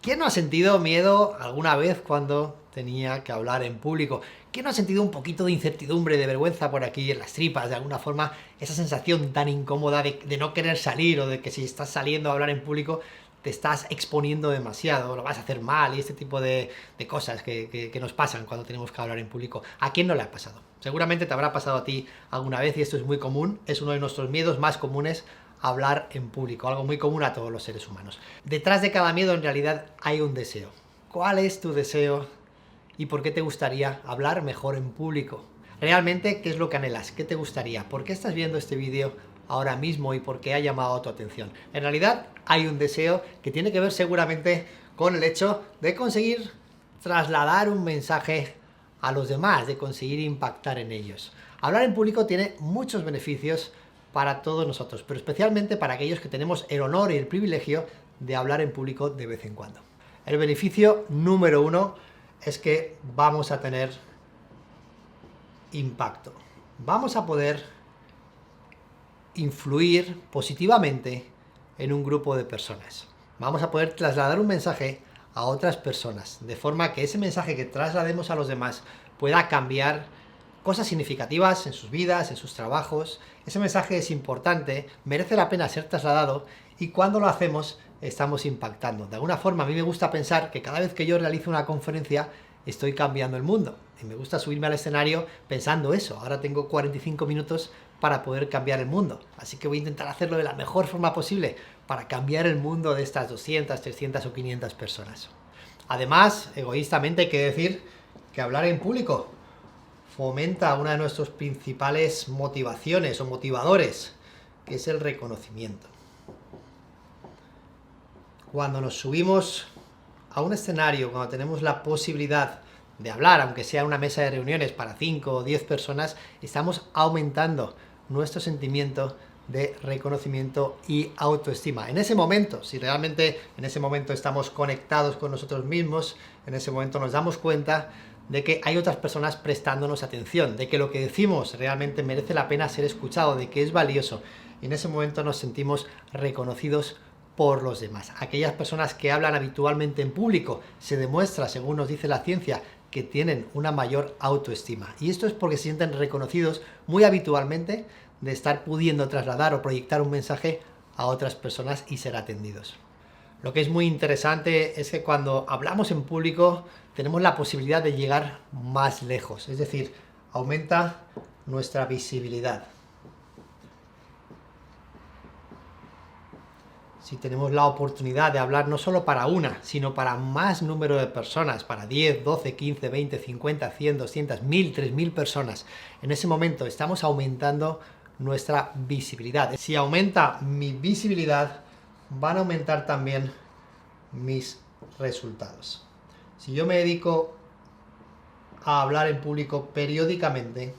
¿Quién no ha sentido miedo alguna vez cuando tenía que hablar en público? ¿Quién no ha sentido un poquito de incertidumbre, de vergüenza por aquí en las tripas, de alguna forma, esa sensación tan incómoda de no querer salir o de que si estás saliendo a hablar en público te estás exponiendo demasiado, lo vas a hacer mal y este tipo de cosas que nos pasan cuando tenemos que hablar en público? ¿A quién no le ha pasado? Seguramente te habrá pasado a ti alguna vez y esto es muy común, es uno de nuestros miedos más comunes, hablar en público, algo muy común a todos los seres humanos. Detrás de cada miedo en realidad hay un deseo. ¿Cuál es tu deseo y por qué te gustaría hablar mejor en público? Realmente, ¿qué es lo que anhelas? ¿Qué te gustaría? ¿Por qué estás viendo este vídeo ahora mismo y por qué ha llamado tu atención? En realidad hay un deseo que tiene que ver seguramente con el hecho de conseguir trasladar un mensaje a los demás, de conseguir impactar en ellos. Hablar en público tiene muchos beneficios para todos nosotros, pero especialmente para aquellos que tenemos el honor y el privilegio de hablar en público de vez en cuando. El beneficio número uno es que vamos a tener impacto. Vamos a poder influir positivamente en un grupo de personas. Vamos a poder trasladar un mensaje a otras personas, de forma que ese mensaje que traslademos a los demás pueda cambiar cosas significativas en sus vidas, en sus trabajos. Ese mensaje es importante, merece la pena ser trasladado y cuando lo hacemos estamos impactando. De alguna forma a mí me gusta pensar que cada vez que yo realizo una conferencia estoy cambiando el mundo y me gusta subirme al escenario pensando eso. Ahora tengo 45 minutos para poder cambiar el mundo, así que voy a intentar hacerlo de la mejor forma posible para cambiar el mundo de estas 200, 300 o 500 personas. Además, egoístamente hay que decir que hablar en público fomenta una de nuestras principales motivaciones o motivadores, que es el reconocimiento. Cuando nos subimos a un escenario, cuando tenemos la posibilidad de hablar, aunque sea una mesa de reuniones para 5 o 10 personas, estamos aumentando nuestro sentimiento de reconocimiento y autoestima. En ese momento, si realmente en ese momento estamos conectados con nosotros mismos, en ese momento nos damos cuenta de que hay otras personas prestándonos atención, de que lo que decimos realmente merece la pena ser escuchado, de que es valioso. Y en ese momento nos sentimos reconocidos por los demás. Aquellas personas que hablan habitualmente en público, se demuestra, según nos dice la ciencia, que tienen una mayor autoestima. Y esto es porque se sienten reconocidos muy habitualmente de estar pudiendo trasladar o proyectar un mensaje a otras personas y ser atendidos. Lo que es muy interesante es que cuando hablamos en público tenemos la posibilidad de llegar más lejos, es decir, aumenta nuestra visibilidad. Si tenemos la oportunidad de hablar no solo para una, sino para más número de personas, para 10, 12, 15, 20, 50, 100, 200, 1000, 3000 personas, en ese momento estamos aumentando nuestra visibilidad. Si aumenta mi visibilidad, van a aumentar también mis resultados. Si yo me dedico a hablar en público periódicamente,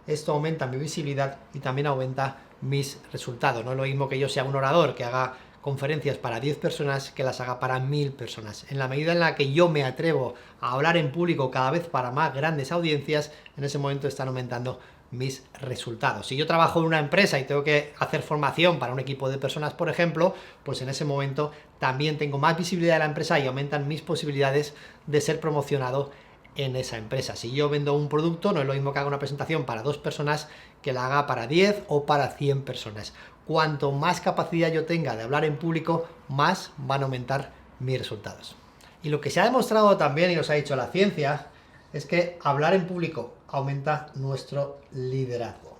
esto aumenta mi visibilidad y también aumenta mis resultados. No es lo mismo que yo sea un orador que haga conferencias para 10 personas que las haga para 1000 personas. En la medida en la que yo me atrevo a hablar en público cada vez para más grandes audiencias, en ese momento están aumentando mis resultados. Si yo trabajo en una empresa y tengo que hacer formación para un equipo de personas, por ejemplo, pues en ese momento también tengo más visibilidad de la empresa y aumentan mis posibilidades de ser promocionado en esa empresa. Si yo vendo un producto, no es lo mismo que haga una presentación para 2 personas que la haga para 10 o para 100 personas. Cuanto más capacidad yo tenga de hablar en público, más van a aumentar mis resultados. Y lo que se ha demostrado también, y nos ha dicho la ciencia, es que hablar en público aumenta nuestro liderazgo.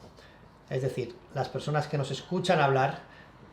Es decir, las personas que nos escuchan hablar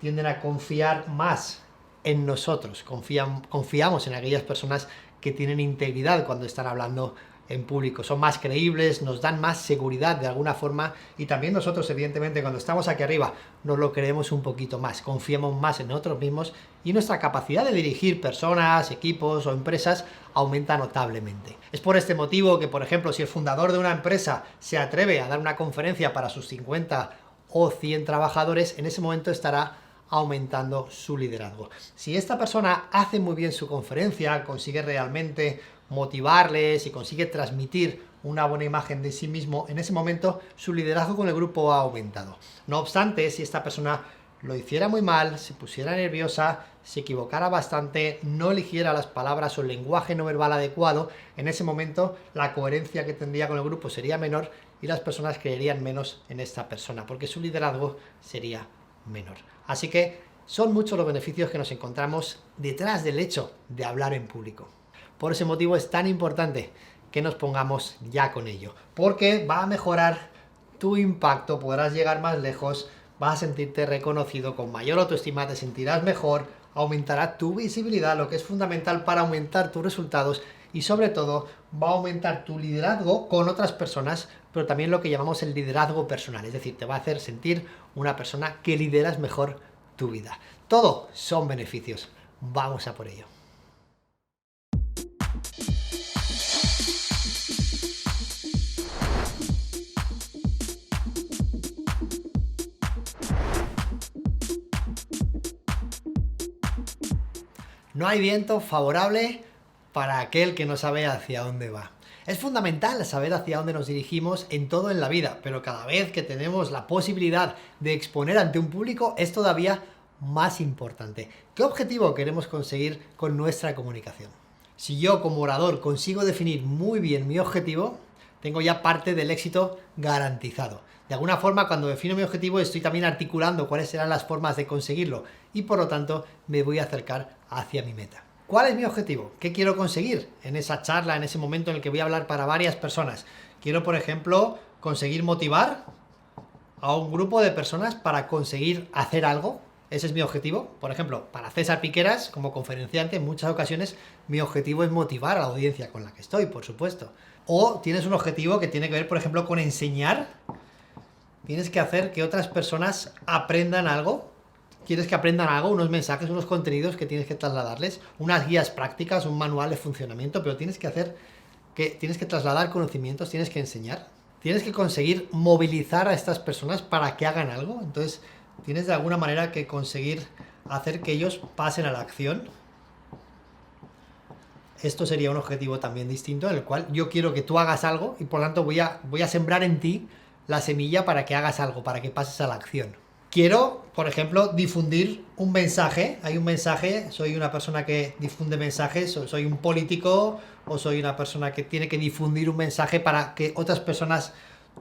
tienden a confiar más en nosotros, confiamos en aquellas personas que tienen integridad cuando están hablando en público, son más creíbles, nos dan más seguridad de alguna forma y también nosotros evidentemente cuando estamos aquí arriba nos lo creemos un poquito más, confiamos más en nosotros mismos y nuestra capacidad de dirigir personas, equipos o empresas aumenta notablemente. Es por este motivo que, por ejemplo, si el fundador de una empresa se atreve a dar una conferencia para sus 50 o 100 trabajadores, en ese momento estará aumentando su liderazgo. Si esta persona hace muy bien su conferencia, consigue realmente motivarles y consigue transmitir una buena imagen de sí mismo, en ese momento su liderazgo con el grupo ha aumentado. No obstante, si esta persona lo hiciera muy mal, se pusiera nerviosa, se equivocara bastante, no eligiera las palabras o el lenguaje no verbal adecuado, en ese momento la coherencia que tendría con el grupo sería menor y las personas creerían menos en esta persona, porque su liderazgo sería menor. Así que son muchos los beneficios que nos encontramos detrás del hecho de hablar en público. Por ese motivo es tan importante que nos pongamos ya con ello, porque va a mejorar tu impacto, podrás llegar más lejos, vas a sentirte reconocido, con mayor autoestima, te sentirás mejor, aumentará tu visibilidad, lo que es fundamental para aumentar tus resultados y sobre todo va a aumentar tu liderazgo con otras personas, pero también lo que llamamos el liderazgo personal, es decir, te va a hacer sentir una persona que lideras mejor tu vida. Todo son beneficios. Vamos a por ello. No hay viento favorable para aquel que no sabe hacia dónde va. Es fundamental saber hacia dónde nos dirigimos en todo en la vida, pero cada vez que tenemos la posibilidad de exponer ante un público es todavía más importante. ¿Qué objetivo queremos conseguir con nuestra comunicación? Si yo como orador consigo definir muy bien mi objetivo, tengo ya parte del éxito garantizado. De alguna forma, cuando defino mi objetivo, estoy también articulando cuáles serán las formas de conseguirlo y por lo tanto me voy a acercar hacia mi meta. ¿Cuál es mi objetivo? ¿Qué quiero conseguir en esa charla, en ese momento en el que voy a hablar para varias personas? Quiero, por ejemplo, conseguir motivar a un grupo de personas para conseguir hacer algo. Ese es mi objetivo. Por ejemplo, para César Piqueras, como conferenciante, en muchas ocasiones mi objetivo es motivar a la audiencia con la que estoy, por supuesto. O tienes un objetivo que tiene que ver, por ejemplo, con enseñar. Tienes que hacer que otras personas aprendan algo. Quieres que aprendan algo, unos mensajes, unos contenidos que tienes que trasladarles, unas guías prácticas, un manual de funcionamiento, pero tienes que trasladar conocimientos, tienes que enseñar. Tienes que conseguir movilizar a estas personas para que hagan algo. Entonces, tienes de alguna manera que conseguir hacer que ellos pasen a la acción. Esto sería un objetivo también distinto, en el cual yo quiero que tú hagas algo y por lo tanto voy a sembrar en ti la semilla para que hagas algo, para que pases a la acción. Quiero, por ejemplo, difundir un mensaje. Hay un mensaje, soy una persona que difunde mensajes, soy un político o soy una persona que tiene que difundir un mensaje para que otras personas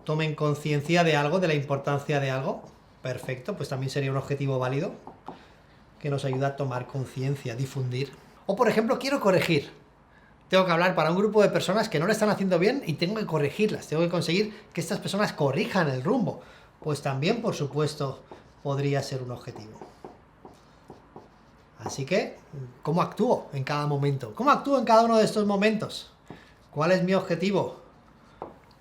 tomen conciencia de algo, de la importancia de algo. Perfecto, pues también sería un objetivo válido que nos ayuda a tomar conciencia, difundir. O, por ejemplo, quiero corregir. Tengo que hablar para un grupo de personas que no lo están haciendo bien y tengo que corregirlas. Tengo que conseguir que estas personas corrijan el rumbo. Pues también, por supuesto, podría ser un objetivo. Así que, ¿cómo actúo en cada momento? ¿Cómo actúo en cada uno de estos momentos? ¿Cuál es mi objetivo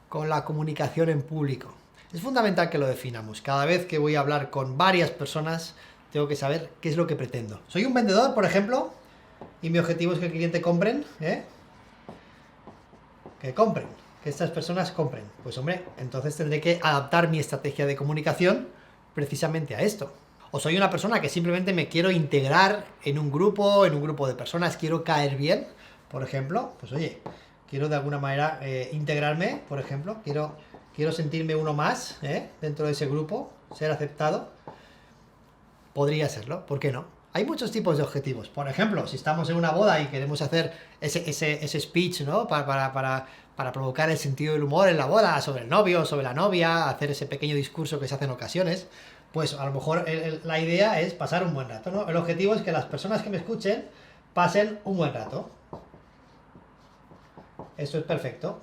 con la comunicación en público? Es fundamental que lo definamos. Cada vez que voy a hablar con varias personas, tengo que saber qué es lo que pretendo. Soy un vendedor, por ejemplo, y mi objetivo es que el cliente compren, que compren, que estas personas compren. Pues hombre, entonces tendré que adaptar mi estrategia de comunicación precisamente a esto. O soy una persona que simplemente me quiero integrar en un grupo de personas, quiero caer bien, por ejemplo, pues oye, quiero de alguna manera integrarme, por ejemplo, quiero sentirme uno más dentro de ese grupo, ser aceptado. Podría serlo, ¿por qué no? Hay muchos tipos de objetivos. Por ejemplo, si estamos en una boda y queremos hacer ese speech, ¿no? Para provocar el sentido del humor en la boda, sobre el novio, sobre la novia, hacer ese pequeño discurso que se hace en ocasiones, pues a lo mejor la idea es pasar un buen rato, ¿no? El objetivo es que las personas que me escuchen pasen un buen rato. Esto es perfecto.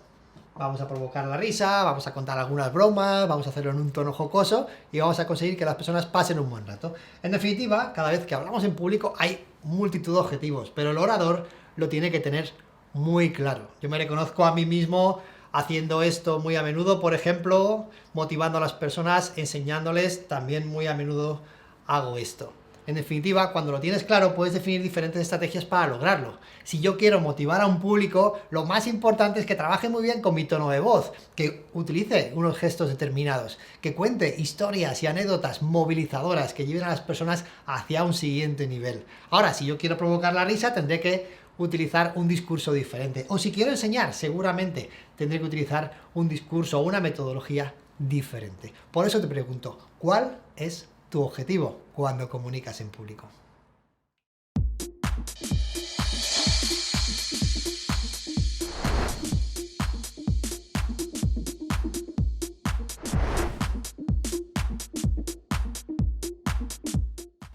Vamos a provocar la risa, vamos a contar algunas bromas, vamos a hacerlo en un tono jocoso y vamos a conseguir que las personas pasen un buen rato. En definitiva, cada vez que hablamos en público hay multitud de objetivos, pero el orador lo tiene que tener muy claro. Yo me reconozco a mí mismo haciendo esto muy a menudo, por ejemplo, motivando a las personas, enseñándoles, también muy a menudo hago esto. En definitiva, cuando lo tienes claro, puedes definir diferentes estrategias para lograrlo. Si yo quiero motivar a un público, lo más importante es que trabaje muy bien con mi tono de voz, que utilice unos gestos determinados, que cuente historias y anécdotas movilizadoras que lleven a las personas hacia un siguiente nivel. Ahora, si yo quiero provocar la risa, tendré que utilizar un discurso diferente. O si quiero enseñar, seguramente tendré que utilizar un discurso o una metodología diferente. Por eso te pregunto, ¿cuál es tu objetivo? cuando comunicas en público.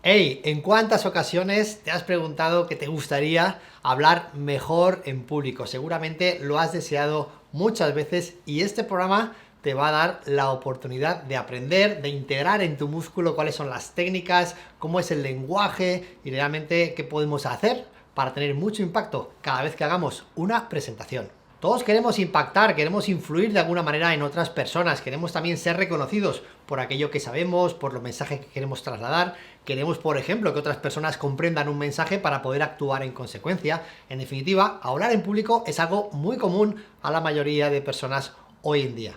Hey, ¿en cuántas ocasiones te has preguntado que te gustaría hablar mejor en público? Seguramente lo has deseado muchas veces y este programa te va a dar la oportunidad de aprender, de integrar en tu músculo cuáles son las técnicas, cómo es el lenguaje y realmente qué podemos hacer para tener mucho impacto cada vez que hagamos una presentación. Todos queremos impactar, queremos influir de alguna manera en otras personas, queremos también ser reconocidos por aquello que sabemos, por los mensajes que queremos trasladar, queremos, por ejemplo, que otras personas comprendan un mensaje para poder actuar en consecuencia. En definitiva, hablar en público es algo muy común a la mayoría de personas hoy en día.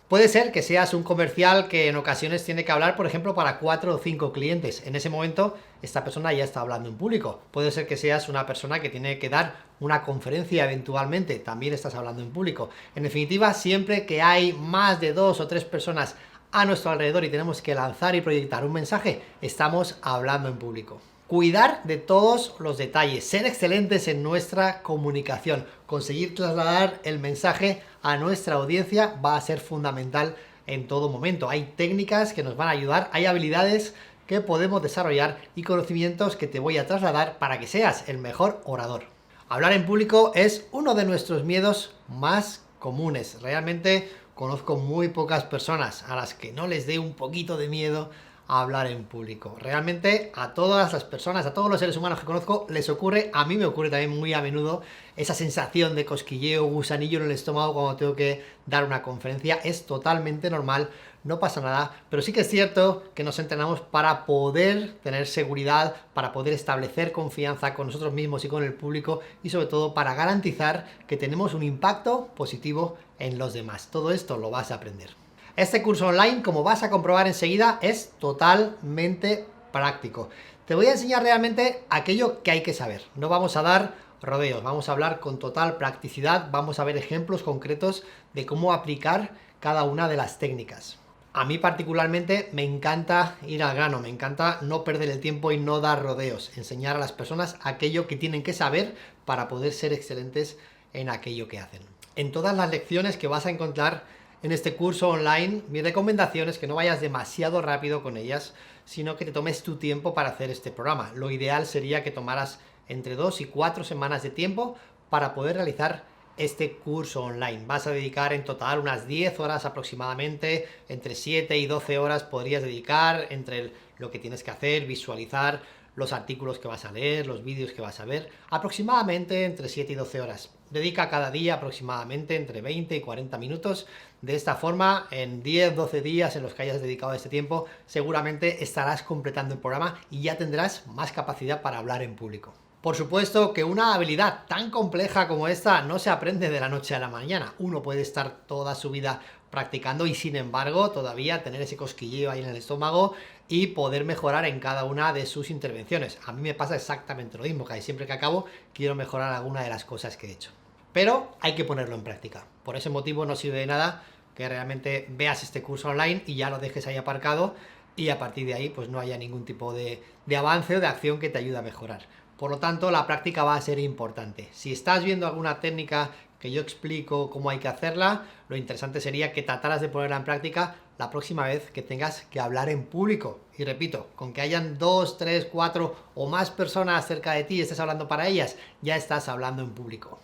Puede ser que seas un comercial que en ocasiones tiene que hablar, por ejemplo, para 4 o 5 clientes. En ese momento, esta persona ya está hablando en público. Puede ser que seas una persona que tiene que dar una conferencia eventualmente. También estás hablando en público. En definitiva, siempre que hay más de 2 o 3 personas a nuestro alrededor y tenemos que lanzar y proyectar un mensaje, estamos hablando en público. Cuidar de todos los detalles, ser excelentes en nuestra comunicación, conseguir trasladar el mensaje a nuestra audiencia va a ser fundamental en todo momento. Hay técnicas que nos van a ayudar, hay habilidades que podemos desarrollar y conocimientos que te voy a trasladar para que seas el mejor orador. Hablar en público es uno de nuestros miedos más comunes. Realmente conozco muy pocas personas a las que no les dé un poquito de miedo a hablar en público. Realmente a todas las personas, a todos los seres humanos que conozco les ocurre, a mí me ocurre también muy a menudo, esa sensación de cosquilleo, gusanillo en el estómago cuando tengo que dar una conferencia. Es totalmente normal, no pasa nada, pero sí que es cierto que nos entrenamos para poder tener seguridad, para poder establecer confianza con nosotros mismos y con el público y sobre todo para garantizar que tenemos un impacto positivo en los demás. Todo esto lo vas a aprender. Este curso online, como vas a comprobar enseguida, es totalmente práctico. Te voy a enseñar realmente aquello que hay que saber. No vamos a dar rodeos, vamos a hablar con total practicidad, vamos a ver ejemplos concretos de cómo aplicar cada una de las técnicas. A mí particularmente me encanta ir al grano, me encanta no perder el tiempo y no dar rodeos, enseñar a las personas aquello que tienen que saber para poder ser excelentes en aquello que hacen. En todas las lecciones que vas a encontrar en este curso online, mi recomendación es que no vayas demasiado rápido con ellas, sino que te tomes tu tiempo para hacer este programa. Lo ideal sería que tomaras entre 2 y 4 semanas de tiempo para poder realizar este curso online. Vas a dedicar en total unas 10 horas aproximadamente, entre 7 y 12 horas podrías dedicar entre lo que tienes que hacer, visualizar los artículos que vas a leer, los vídeos que vas a ver, aproximadamente entre 7 y 12 horas. Dedica cada día aproximadamente entre 20 y 40 minutos. De esta forma, en 10-12 días en los que hayas dedicado este tiempo, seguramente estarás completando el programa y ya tendrás más capacidad para hablar en público. Por supuesto que una habilidad tan compleja como esta no se aprende de la noche a la mañana. Uno puede estar toda su vida practicando y sin embargo todavía tener ese cosquilleo ahí en el estómago y poder mejorar en cada una de sus intervenciones. A mí me pasa exactamente lo mismo, que siempre que acabo quiero mejorar alguna de las cosas que he hecho. Pero hay que ponerlo en práctica. Por ese motivo no sirve de nada que realmente veas este curso online y ya lo dejes ahí aparcado y a partir de ahí pues no haya ningún tipo de avance o de acción que te ayude a mejorar. Por lo tanto, la práctica va a ser importante. Si estás viendo alguna técnica que yo explico cómo hay que hacerla, lo interesante sería que trataras de ponerla en práctica la próxima vez que tengas que hablar en público. Y repito, con que hayan 2, 3, 4 o más personas cerca de ti y estés hablando para ellas, ya estás hablando en público.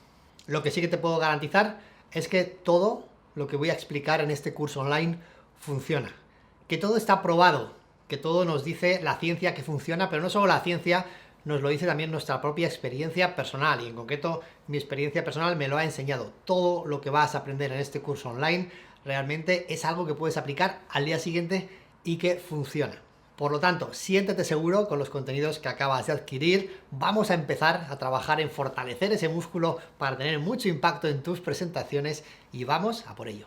Lo que sí que te puedo garantizar es que todo lo que voy a explicar en este curso online funciona. Que todo está probado, que todo nos dice la ciencia que funciona, pero no solo la ciencia, nos lo dice también nuestra propia experiencia personal y en concreto mi experiencia personal me lo ha enseñado. Todo lo que vas a aprender en este curso online realmente es algo que puedes aplicar al día siguiente y que funciona. Por lo tanto, siéntete seguro con los contenidos que acabas de adquirir. Vamos a empezar a trabajar en fortalecer ese músculo para tener mucho impacto en tus presentaciones y vamos a por ello.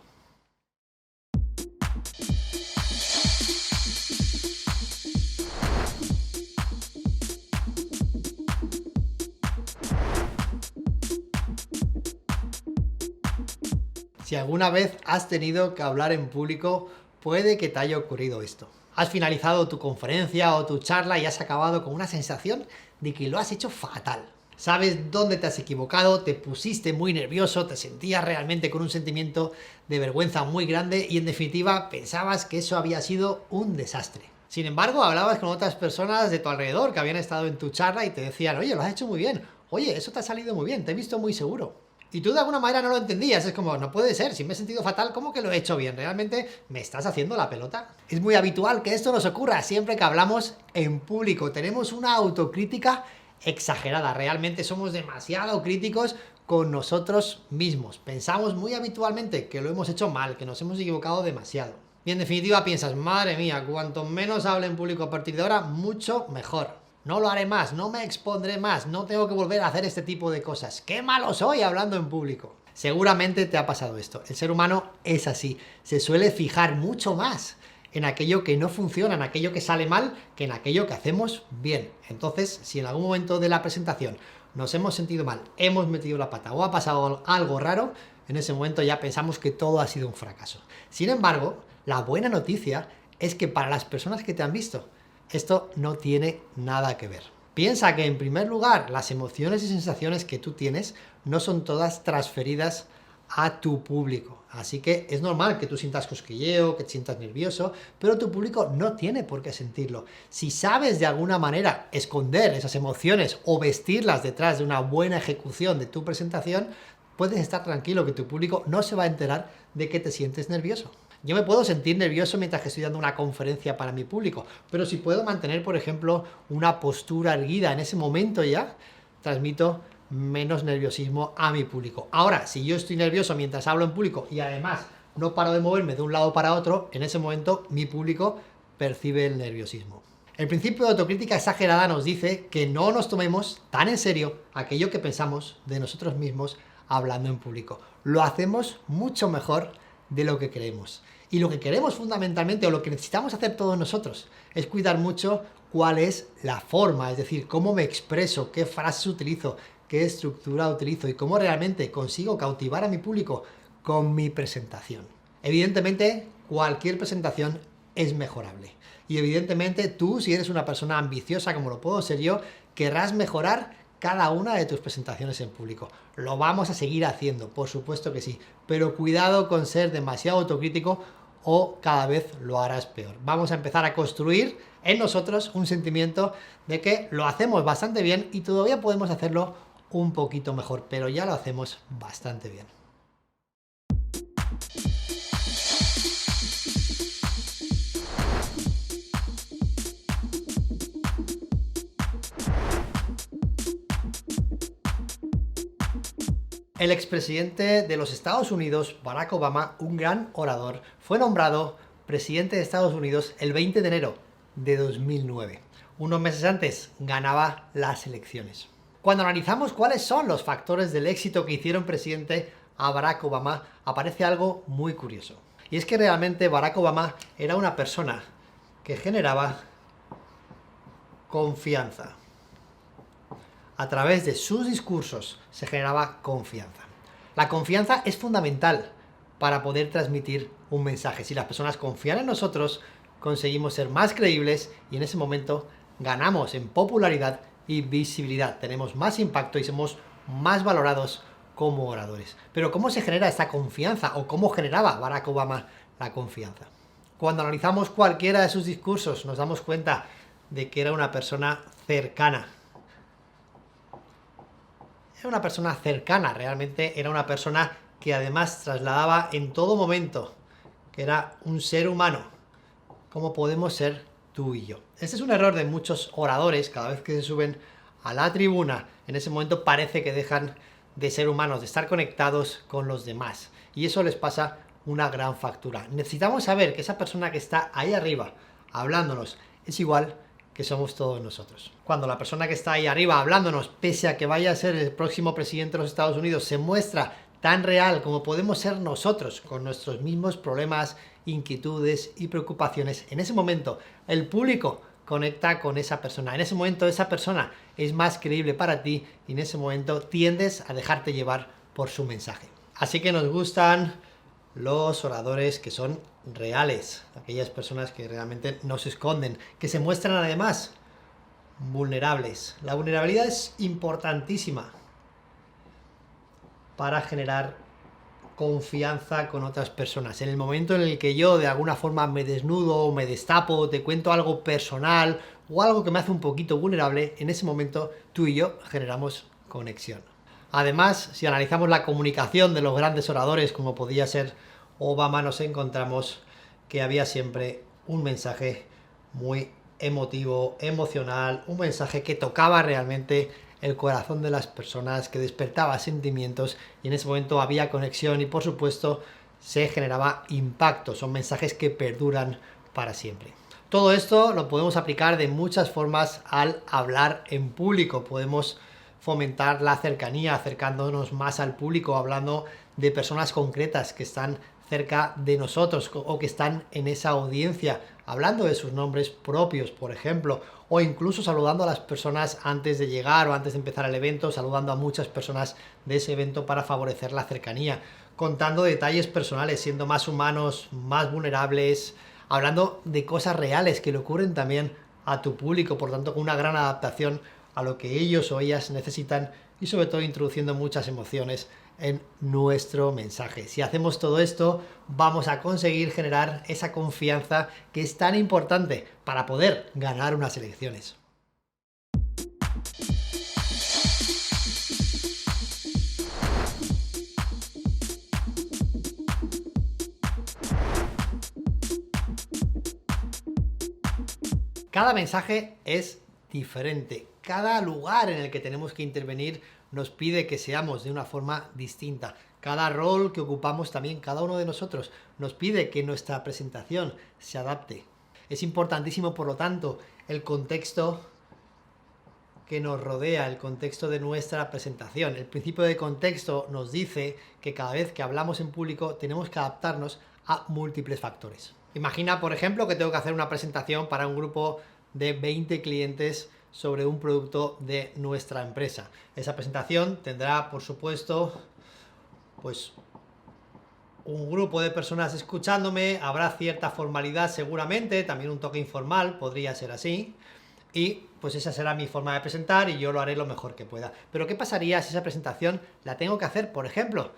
Si alguna vez has tenido que hablar en público, puede que te haya ocurrido esto. Has finalizado tu conferencia o tu charla y has acabado con una sensación de que lo has hecho fatal. Sabes dónde te has equivocado, te pusiste muy nervioso, te sentías realmente con un sentimiento de vergüenza muy grande y en definitiva pensabas que eso había sido un desastre. Sin embargo, hablabas con otras personas de tu alrededor que habían estado en tu charla y te decían, oye, lo has hecho muy bien, oye, eso te ha salido muy bien, te he visto muy seguro. Y tú de alguna manera no lo entendías, es como, no puede ser, si me he sentido fatal, ¿cómo que lo he hecho bien? ¿Realmente me estás haciendo la pelota? Es muy habitual que esto nos ocurra siempre que hablamos en público, tenemos una autocrítica exagerada, realmente somos demasiado críticos con nosotros mismos, pensamos muy habitualmente que lo hemos hecho mal, que nos hemos equivocado demasiado. Y en definitiva piensas, madre mía, cuanto menos hable en público a partir de ahora, mucho mejor. No lo haré más, no me expondré más, no tengo que volver a hacer este tipo de cosas. ¡Qué malo soy hablando en público! Seguramente te ha pasado esto. El ser humano es así, se suele fijar mucho más en aquello que no funciona, en aquello que sale mal, que en aquello que hacemos bien. Entonces, si en algún momento de la presentación nos hemos sentido mal, hemos metido la pata o ha pasado algo raro, en ese momento ya pensamos que todo ha sido un fracaso. Sin embargo, la buena noticia es que para las personas que te han visto, esto no tiene nada que ver. Piensa que en primer lugar, las emociones y sensaciones que tú tienes no son todas transferidas a tu público. Así que es normal que tú sientas cosquilleo, que te sientas nervioso, pero tu público no tiene por qué sentirlo. Si sabes de alguna manera esconder esas emociones o vestirlas detrás de una buena ejecución de tu presentación, puedes estar tranquilo que tu público no se va a enterar de que te sientes nervioso. Yo me puedo sentir nervioso mientras que estoy dando una conferencia para mi público, pero si puedo mantener, por ejemplo, una postura erguida en ese momento ya, transmito menos nerviosismo a mi público. Ahora, si yo estoy nervioso mientras hablo en público y además no paro de moverme de un lado para otro, en ese momento mi público percibe el nerviosismo. El principio de autocrítica exagerada nos dice que no nos tomemos tan en serio aquello que pensamos de nosotros mismos hablando en público. Lo hacemos mucho mejor de lo que queremos. Y lo que queremos fundamentalmente, o lo que necesitamos hacer todos nosotros, es cuidar mucho cuál es la forma, es decir, cómo me expreso, qué frases utilizo, qué estructura utilizo y cómo realmente consigo cautivar a mi público con mi presentación. Evidentemente, cualquier presentación es mejorable. Y evidentemente tú, si eres una persona ambiciosa como lo puedo ser yo, querrás mejorar cada una de tus presentaciones en público. Lo vamos a seguir haciendo, por supuesto que sí, pero cuidado con ser demasiado autocrítico o cada vez lo harás peor. Vamos a empezar a construir en nosotros un sentimiento de que lo hacemos bastante bien y todavía podemos hacerlo un poquito mejor, pero ya lo hacemos bastante bien. El expresidente de los Estados Unidos, Barack Obama, un gran orador, fue nombrado presidente de Estados Unidos el 20 de enero de 2009. Unos meses antes ganaba las elecciones. Cuando analizamos cuáles son los factores del éxito que hicieron presidente a Barack Obama, aparece algo muy curioso. Y es que realmente Barack Obama era una persona que generaba confianza. A través de sus discursos se generaba confianza. La confianza es fundamental para poder transmitir un mensaje. Si las personas confían en nosotros, conseguimos ser más creíbles y en ese momento ganamos en popularidad y visibilidad. Tenemos más impacto y somos más valorados como oradores. Pero ¿cómo se genera esta confianza o cómo generaba Barack Obama la confianza? Cuando analizamos cualquiera de sus discursos nos damos cuenta de que era una persona cercana. Era una persona cercana, realmente era una persona que además trasladaba en todo momento que era un ser humano, como podemos ser tú y yo. Este es un error de muchos oradores, cada vez que se suben a la tribuna, en ese momento parece que dejan de ser humanos, de estar conectados con los demás, y eso les pasa una gran factura. Necesitamos saber que esa persona que está ahí arriba, hablándonos, es igual que somos todos nosotros. Cuando la persona que está ahí arriba hablándonos, pese a que vaya a ser el próximo presidente de los Estados Unidos, se muestra tan real como podemos ser nosotros, con nuestros mismos problemas, inquietudes y preocupaciones, en ese momento el público conecta con esa persona. En ese momento esa persona es más creíble para ti y en ese momento tiendes a dejarte llevar por su mensaje. Así que nos gustan los oradores que son reales, aquellas personas que realmente no se esconden, que se muestran además vulnerables. La vulnerabilidad es importantísima para generar confianza con otras personas. En el momento en el que yo de alguna forma me desnudo, me destapo, te cuento algo personal o algo que me hace un poquito vulnerable, en ese momento tú y yo generamos conexión. Además, si analizamos la comunicación de los grandes oradores, como podía ser Obama, nos encontramos que había siempre un mensaje muy emotivo, emocional, un mensaje que tocaba realmente el corazón de las personas, que despertaba sentimientos y en ese momento había conexión y por supuesto se generaba impacto. Son mensajes que perduran para siempre. Todo esto lo podemos aplicar de muchas formas al hablar en público. Podemos fomentar la cercanía, acercándonos más al público, hablando de personas concretas que están cerca de nosotros o que están en esa audiencia, hablando de sus nombres propios, por ejemplo, o incluso saludando a las personas antes de llegar o antes de empezar el evento, saludando a muchas personas de ese evento para favorecer la cercanía, contando detalles personales, siendo más humanos, más vulnerables, hablando de cosas reales que le ocurren también a tu público, por tanto con una gran adaptación a lo que ellos o ellas necesitan y sobre todo introduciendo muchas emociones en nuestro mensaje. Si hacemos todo esto, vamos a conseguir generar esa confianza que es tan importante para poder ganar unas elecciones. Cada mensaje es diferente. Cada lugar en el que tenemos que intervenir nos pide que seamos de una forma distinta. Cada rol que ocupamos también, cada uno de nosotros, nos pide que nuestra presentación se adapte. Es importantísimo, por lo tanto, el contexto que nos rodea, el contexto de nuestra presentación. El principio de contexto nos dice que cada vez que hablamos en público tenemos que adaptarnos a múltiples factores. Imagina, por ejemplo, que tengo que hacer una presentación para un grupo de 20 clientes sobre un producto de nuestra empresa. Esa presentación tendrá, por supuesto, pues un grupo de personas escuchándome, habrá cierta formalidad seguramente, también un toque informal, podría ser así, y pues esa será mi forma de presentar y yo lo haré lo mejor que pueda. Pero ¿qué pasaría si esa presentación la tengo que hacer, por ejemplo,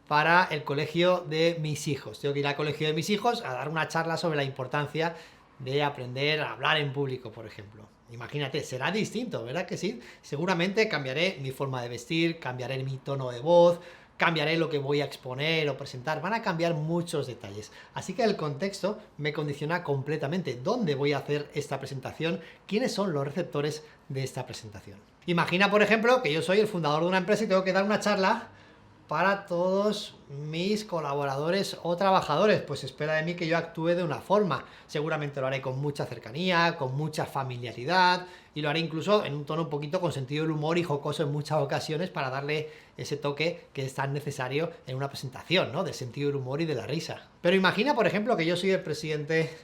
para el colegio de mis hijos? Tengo que ir al colegio de mis hijos a dar una charla sobre la importancia de aprender a hablar en público, por ejemplo. Imagínate, será distinto, ¿verdad que sí? Seguramente cambiaré mi forma de vestir, cambiaré mi tono de voz, cambiaré lo que voy a exponer o presentar, van a cambiar muchos detalles. Así que el contexto me condiciona completamente dónde voy a hacer esta presentación, quiénes son los receptores de esta presentación. Imagina, por ejemplo, que yo soy el fundador de una empresa y tengo que dar una charla para todos mis colaboradores o trabajadores, pues espera de mí que yo actúe de una forma. Seguramente lo haré con mucha cercanía, con mucha familiaridad y lo haré incluso en un tono un poquito con sentido del humor y jocoso en muchas ocasiones para darle ese toque que es tan necesario en una presentación, ¿no? Del sentido del humor y de la risa. Pero imagina, por ejemplo, que yo soy el presidente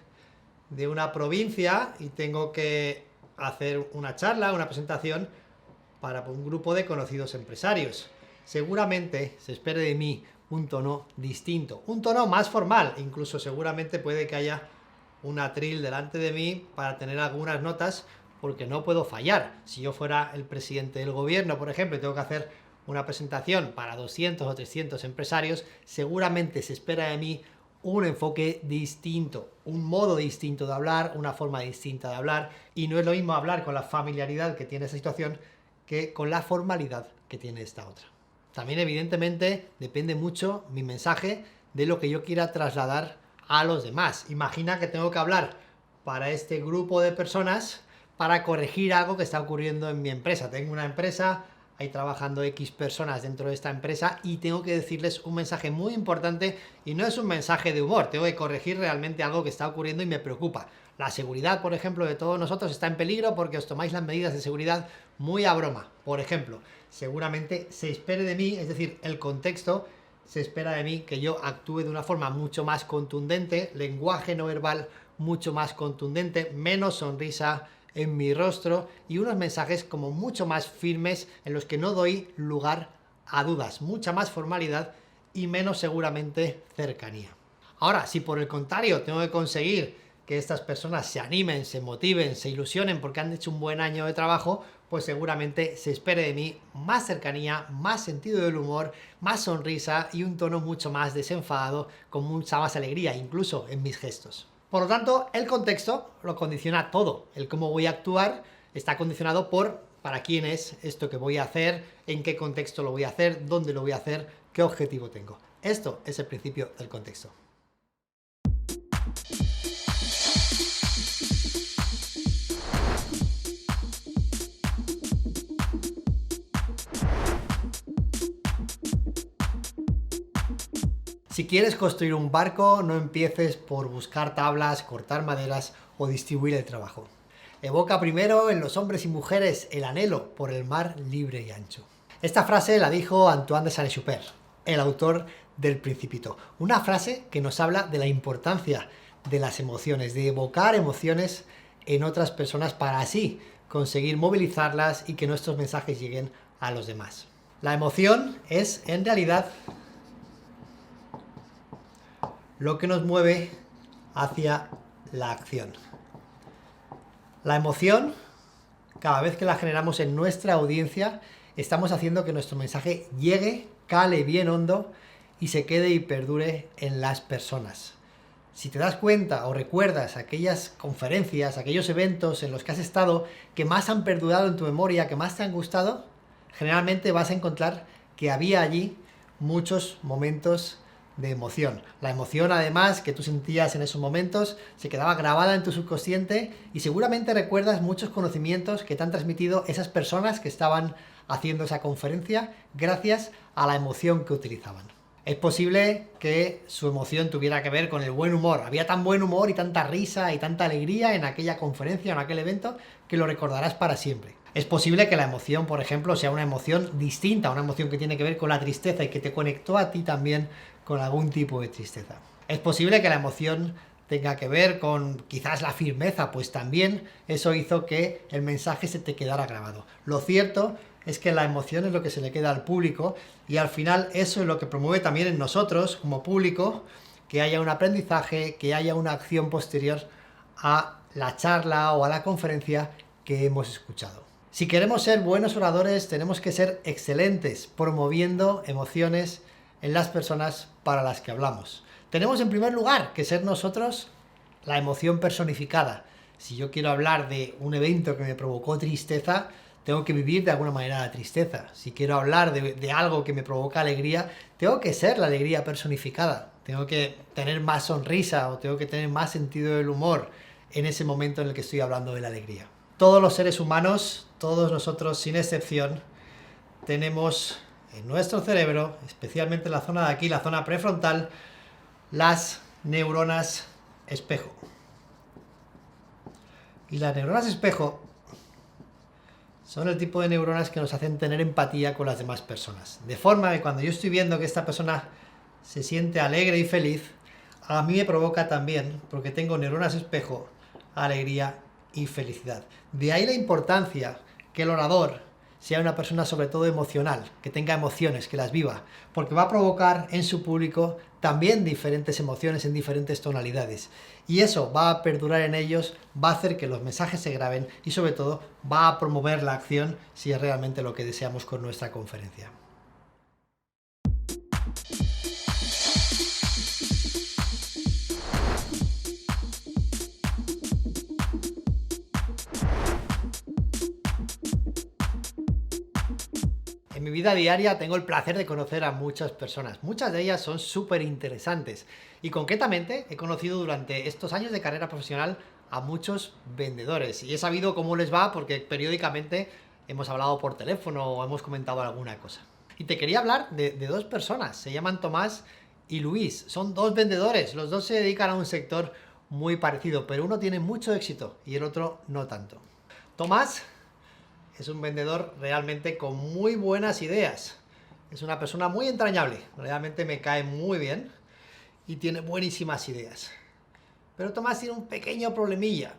de una provincia y tengo que hacer una charla, una presentación para un grupo de conocidos empresarios. Seguramente se espere de mí un tono distinto, un tono más formal, incluso seguramente puede que haya un atril delante de mí para tener algunas notas porque no puedo fallar. Si yo fuera el presidente del gobierno, por ejemplo, y tengo que hacer una presentación para 200 o 300 empresarios, seguramente se espera de mí un enfoque distinto, un modo distinto de hablar, una forma distinta de hablar, y no es lo mismo hablar con la familiaridad que tiene esa situación que con la formalidad que tiene esta otra. También, evidentemente, depende mucho mi mensaje de lo que yo quiera trasladar a los demás. Imagina que tengo que hablar para este grupo de personas para corregir algo que está ocurriendo en mi empresa. Tengo una empresa, hay trabajando X personas dentro de esta empresa y tengo que decirles un mensaje muy importante y no es un mensaje de humor, tengo que corregir realmente algo que está ocurriendo y me preocupa. La seguridad, por ejemplo, de todos nosotros está en peligro porque os tomáis las medidas de seguridad muy a broma. Por ejemplo, seguramente se espere de mí, es decir, el contexto, se espera de mí que yo actúe de una forma mucho más contundente, lenguaje no verbal mucho más contundente, menos sonrisa en mi rostro y unos mensajes como mucho más firmes en los que no doy lugar a dudas, mucha más formalidad y menos seguramente cercanía. Ahora, si por el contrario tengo que conseguir que estas personas se animen, se motiven, se ilusionen porque han hecho un buen año de trabajo, pues seguramente se espere de mí más cercanía, más sentido del humor, más sonrisa y un tono mucho más desenfadado, con mucha más alegría, incluso en mis gestos. Por lo tanto, el contexto lo condiciona todo. El cómo voy a actuar está condicionado por para quién es esto que voy a hacer, en qué contexto lo voy a hacer, dónde lo voy a hacer, qué objetivo tengo. Esto es el principio del contexto. Si quieres construir un barco, no empieces por buscar tablas, cortar maderas o distribuir el trabajo. Evoca primero en los hombres y mujeres el anhelo por el mar libre y ancho. Esta frase la dijo Antoine de Saint-Exupéry, el autor del Principito. Una frase que nos habla de la importancia de las emociones, de evocar emociones en otras personas para así conseguir movilizarlas y que nuestros mensajes lleguen a los demás. La emoción es, en realidad, lo que nos mueve hacia la acción. La emoción, cada vez que la generamos en nuestra audiencia, estamos haciendo que nuestro mensaje llegue, cale bien hondo y se quede y perdure en las personas. Si te das cuenta o recuerdas aquellas conferencias, aquellos eventos en los que has estado que más han perdurado en tu memoria, que más te han gustado, generalmente vas a encontrar que había allí muchos momentos de emoción. La emoción, además, que tú sentías en esos momentos, se quedaba grabada en tu subconsciente y seguramente recuerdas muchos conocimientos que te han transmitido esas personas que estaban haciendo esa conferencia gracias a la emoción que utilizaban. Es posible que su emoción tuviera que ver con el buen humor. Había tan buen humor y tanta risa y tanta alegría en aquella conferencia, en aquel evento, que lo recordarás para siempre. Es posible que la emoción, por ejemplo, sea una emoción distinta, una emoción que tiene que ver con la tristeza y que te conectó a ti también con algún tipo de tristeza. Es posible que la emoción tenga que ver con quizás la firmeza, pues también eso hizo que el mensaje se te quedara grabado. Lo cierto es que la emoción es lo que se le queda al público y al final eso es lo que promueve también en nosotros como público que haya un aprendizaje, que haya una acción posterior a la charla o a la conferencia que hemos escuchado. Si queremos ser buenos oradores, tenemos que ser excelentes promoviendo emociones en las personas para las que hablamos. Tenemos en primer lugar que ser nosotros la emoción personificada. Si yo quiero hablar de un evento que me provocó tristeza, tengo que vivir de alguna manera la tristeza. Si quiero hablar de algo que me provoca alegría, tengo que ser la alegría personificada. Tengo que tener más sonrisa o tengo que tener más sentido del humor en ese momento en el que estoy hablando de la alegría. Todos los seres humanos, todos nosotros sin excepción, tenemos en nuestro cerebro, especialmente en la zona de aquí, la zona prefrontal, las neuronas espejo. Y las neuronas espejo son el tipo de neuronas que nos hacen tener empatía con las demás personas. De forma que cuando yo estoy viendo que esta persona se siente alegre y feliz, a mí me provoca también, porque tengo neuronas espejo, alegría y felicidad. De ahí la importancia que el orador sea una persona sobre todo emocional, que tenga emociones, que las viva, porque va a provocar en su público también diferentes emociones en diferentes tonalidades. Y eso va a perdurar en ellos, va a hacer que los mensajes se graben y sobre todo va a promover la acción si es realmente lo que deseamos con nuestra conferencia. En mi vida diaria tengo el placer de conocer a muchas personas. Muchas de ellas son súper interesantes. Y concretamente he conocido durante estos años de carrera profesional a muchos vendedores. Y he sabido cómo les va porque periódicamente hemos hablado por teléfono o hemos comentado alguna cosa. Y te quería hablar de dos personas. Se llaman Tomás y Luis. Son dos vendedores. Los dos se dedican a un sector muy parecido, pero uno tiene mucho éxito y el otro no tanto. Tomás es un vendedor realmente con muy buenas ideas. Es una persona muy entrañable. Realmente me cae muy bien y tiene buenísimas ideas. Pero Tomás tiene un pequeño problemilla.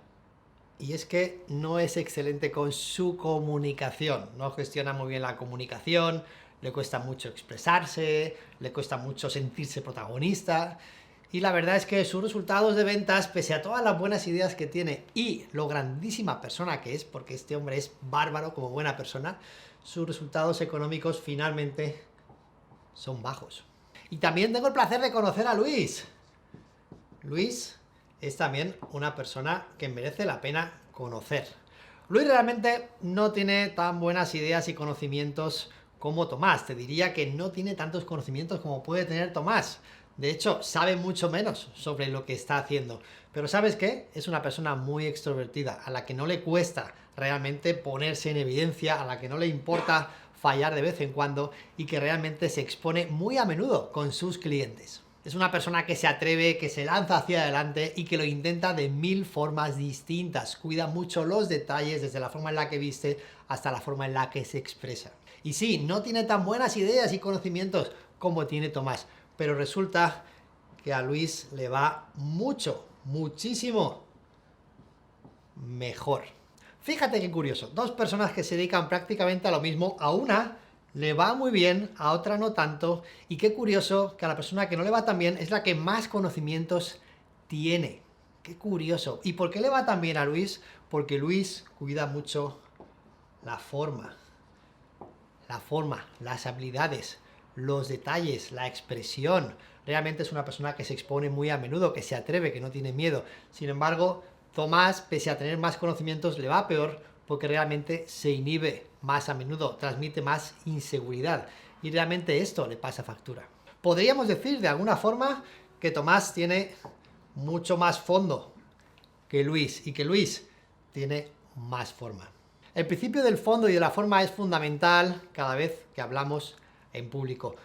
Y es que no es excelente con su comunicación. No gestiona muy bien la comunicación, le cuesta mucho expresarse, le cuesta mucho sentirse protagonista. Y la verdad es que sus resultados de ventas, pese a todas las buenas ideas que tiene y lo grandísima persona que es, porque este hombre es bárbaro como buena persona, sus resultados económicos finalmente son bajos. Y también tengo el placer de conocer a Luis. Luis es también una persona que merece la pena conocer. Luis realmente no tiene tan buenas ideas y conocimientos como Tomás. Te diría que no tiene tantos conocimientos como puede tener Tomás. De hecho, sabe mucho menos sobre lo que está haciendo. Pero ¿sabes qué? Es una persona muy extrovertida, a la que no le cuesta realmente ponerse en evidencia, a la que no le importa fallar de vez en cuando y que realmente se expone muy a menudo con sus clientes. Es una persona que se atreve, que se lanza hacia adelante y que lo intenta de 1000 formas distintas. Cuida mucho los detalles, desde la forma en la que viste hasta la forma en la que se expresa. Y sí, no tiene tan buenas ideas y conocimientos como tiene Tomás, pero resulta que a Luis le va muchísimo mejor. Fíjate qué curioso, dos personas que se dedican prácticamente a lo mismo, a una le va muy bien, a otra no tanto, y qué curioso que a la persona que no le va tan bien es la que más conocimientos tiene. Qué curioso. ¿Y por qué le va tan bien a Luis? Porque Luis cuida mucho la forma, las habilidades, los detalles, la expresión. Realmente es una persona que se expone muy a menudo, que se atreve, que no tiene miedo. Sin embargo, Tomás, pese a tener más conocimientos, le va peor porque realmente se inhibe más a menudo, transmite más inseguridad y realmente esto le pasa factura. Podríamos decir de alguna forma que Tomás tiene mucho más fondo que Luis y que Luis tiene más forma. El principio del fondo y de la forma es fundamental cada vez que hablamos en público.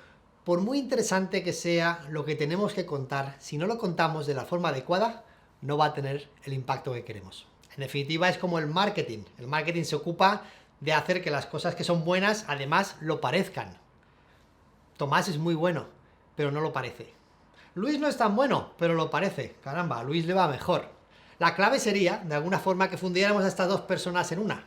Por muy interesante que sea lo que tenemos que contar, si no lo contamos de la forma adecuada, no va a tener el impacto que queremos. En definitiva, es como el marketing. El marketing se ocupa de hacer que las cosas que son buenas, además, lo parezcan. Tomás es muy bueno, pero no lo parece. Luis no es tan bueno, pero lo parece. Caramba, a Luis le va mejor. La clave sería, de alguna forma, que fundiéramos a estas dos personas en una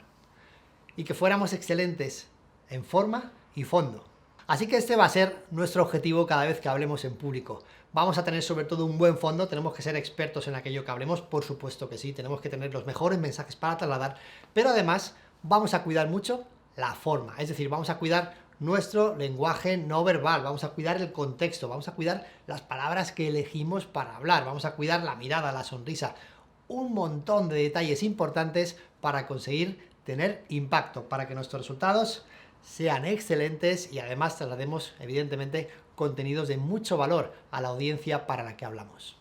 y que fuéramos excelentes en forma y fondo. Así que este va a ser nuestro objetivo cada vez que hablemos en público. Vamos a tener sobre todo un buen fondo, tenemos que ser expertos en aquello que hablemos, por supuesto que sí, tenemos que tener los mejores mensajes para trasladar, pero además vamos a cuidar mucho la forma, es decir, vamos a cuidar nuestro lenguaje no verbal, vamos a cuidar el contexto, vamos a cuidar las palabras que elegimos para hablar, vamos a cuidar la mirada, la sonrisa, un montón de detalles importantes para conseguir tener impacto, para que nuestros resultados sean excelentes y además traslademos, evidentemente, contenidos de mucho valor a la audiencia para la que hablamos.